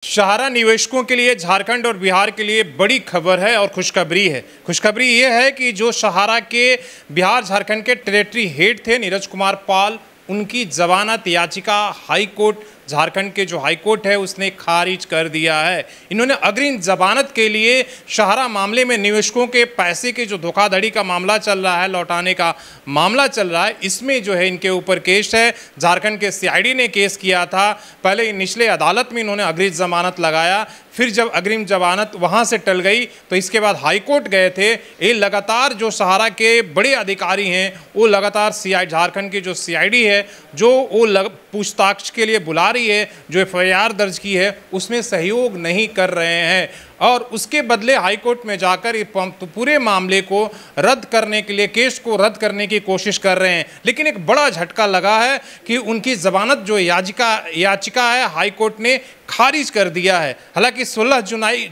सहारा निवेशकों के लिए झारखंड और बिहार के लिए बड़ी खबर है और खुशखबरी है। खुशखबरी ये है कि जो सहारा के बिहार झारखंड के टेरिटरी हेड थे नीरज कुमार पाल, उनकी जमानत याचिका हाई कोर्ट झारखंड के जो हाई कोर्ट है उसने खारिज कर दिया है। इन्होंने अग्रिम जमानत के लिए सहारा मामले में निवेशकों के पैसे के जो धोखाधड़ी का मामला चल रहा है, लौटाने का मामला चल रहा है, इसमें जो है इनके ऊपर केस है। झारखंड के सीआईडी ने केस किया था। पहले निचले अदालत में इन्होंने अग्रिम जमानत लगाया, फिर जब अग्रिम जमानत वहां से टल गई तो इसके बाद हाई कोर्ट गए थे। ये लगातार जो सहारा के बड़े अधिकारी हैं वो लगातार झारखंड की जो सीआईडी है जो वो पूछताछ के लिए बुला रही है, जो एफआईआर दर्ज की है उसमें सहयोग नहीं कर रहे हैं और उसके बदले हाईकोर्ट में जाकर पूरे मामले को रद्द करने के लिए, केस को रद्द करने की कोशिश कर रहे हैं। लेकिन एक बड़ा झटका लगा है कि उनकी जमानत जो याचिका है हाईकोर्ट ने खारिज कर दिया है। हालांकि 16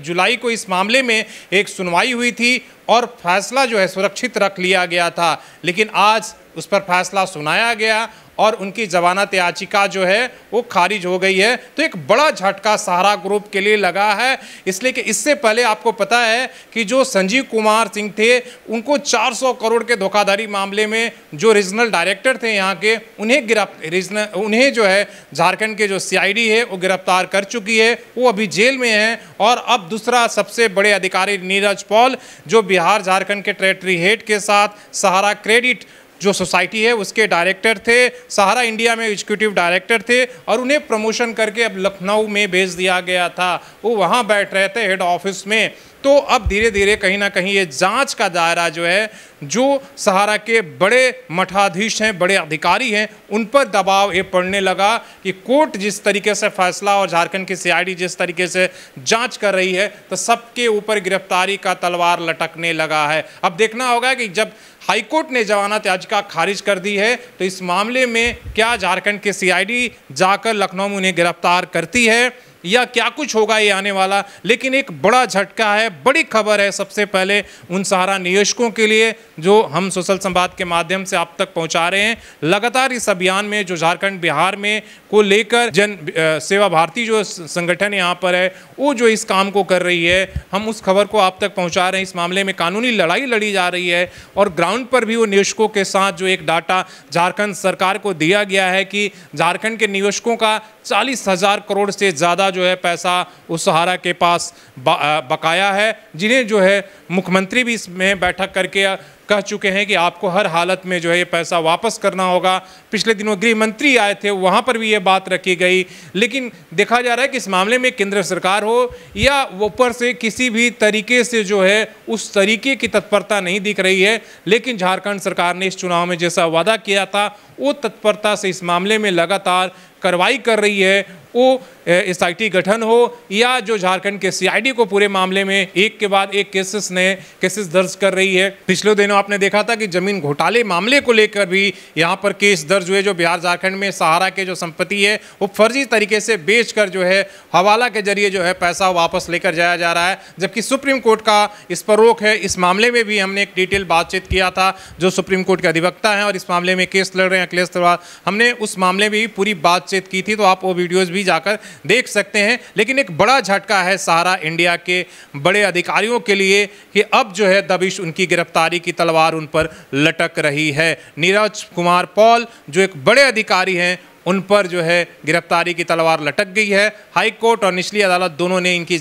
जुलाई को इस मामले में एक सुनवाई हुई थी और फैसला जो है सुरक्षित रख लिया गया था, लेकिन आज उस पर फैसला सुनाया गया और उनकी जमानत याचिका जो है वो खारिज हो गई है। तो एक बड़ा झटका सहारा ग्रुप के लिए लगा है, इसलिए कि इससे पहले आपको पता है कि जो संजीव कुमार सिंह थे उनको 400 करोड़ के धोखाधड़ी मामले में जो रीजनल डायरेक्टर थे यहाँ के, उन्हें जो है झारखंड के जो सीआईडी है वो गिरफ्तार कर चुकी है। वो अभी जेल में है और अब दूसरा सबसे बड़े अधिकारी नीरज पॉल जो बिहार झारखंड के टेरिटरी हेड के साथ सहारा क्रेडिट जो सोसाइटी है उसके डायरेक्टर थे, सहारा इंडिया में एग्जीक्यूटिव डायरेक्टर थे और उन्हें प्रमोशन करके अब लखनऊ में भेज दिया गया था। वो वहाँ बैठ रहे थे हेड ऑफिस में। तो अब धीरे धीरे कहीं ना कहीं ये जांच का दायरा जो है, जो सहारा के बड़े मठाधीश हैं, बड़े अधिकारी हैं, उन पर दबाव ये पड़ने लगा कि कोर्ट जिस तरीके से फैसला और झारखंड की सीआईडी जिस तरीके से जांच कर रही है तो सबके ऊपर गिरफ्तारी का तलवार लटकने लगा है। अब देखना होगा कि जब हाईकोर्ट ने जमानत याचिका खारिज कर दी है तो इस मामले में क्या झारखंड के सीआईडी जाकर लखनऊ में उन्हें गिरफ्तार करती है या क्या कुछ होगा ये आने वाला। लेकिन एक बड़ा झटका है, बड़ी खबर है सबसे पहले उन सहारा निवेशकों के लिए जो हम सोशल संवाद के माध्यम से आप तक पहुंचा रहे हैं। लगातार इस अभियान में जो झारखंड बिहार में को लेकर जन सेवा भारती जो संगठन यहाँ पर है वो जो इस काम को कर रही है, हम उस खबर को आप तक पहुँचा रहे हैं। इस मामले में कानूनी लड़ाई लड़ी जा रही है और ग्राउंड पर भी वो निवेशकों के साथ जो एक डाटा झारखंड सरकार को दिया गया है कि झारखंड के निवेशकों का 40,000 करोड़ से ज़्यादा जो है पैसा उस सहारा के पास बकाया है, जिन्हें जो है मुख्यमंत्री भी इसमें बैठक करके कह चुके हैं कि आपको हर हालत में जो है ये पैसा वापस करना होगा। पिछले दिनों गृह मंत्री आए थे, वहाँ पर भी ये बात रखी गई। लेकिन देखा जा रहा है कि इस मामले में केंद्र सरकार हो या ऊपर से किसी भी तरीके से जो है उस तरीके की तत्परता नहीं दिख रही है। लेकिन झारखंड सरकार ने इस चुनाव में जैसा वादा किया था वो तत्परता से इस मामले में लगातार कार्रवाई कर रही है। वो एसआईटी गठन हो या जो झारखंड के सीआईडी को पूरे मामले में एक के बाद एक केसेस दर्ज कर रही है। पिछले दिनों आपने देखा था कि जमीन घोटाले मामले को लेकर भी यहाँ पर केस दर्ज हुए। जो बिहार झारखंड में सहारा के जो संपत्ति है वो फर्जी तरीके से बेचकर जो है हवाला के जरिए जो है पैसा वापस लेकर जाया जा रहा है, जबकि सुप्रीम कोर्ट का इस पर रोक है। इस मामले में भी हमने एक डिटेल बातचीत किया था जो सुप्रीम कोर्ट के अधिवक्ता हैं और इस मामले में केस लड़ रहे हैं अखिलेश तिवारी, हमने उस मामले में भी पूरी बातचीत की थी, तो आप वो वीडियोज़ भी जाकर देख सकते हैं। लेकिन एक बड़ा झटका है सहारा इंडिया के बड़े अधिकारियों के लिए कि अब जो है दबिश उनकी गिरफ्तारी की तलवार उन पर लटक रही है। नीरज कुमार पॉल जो एक बड़े अधिकारी हैं उन पर जो है गिरफ्तारी की तलवार लटक गई है। हाई कोर्ट और निचली अदालत दोनों ने इनकी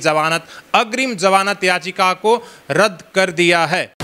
अग्रिम जमानत याचिका को रद्द कर दिया है।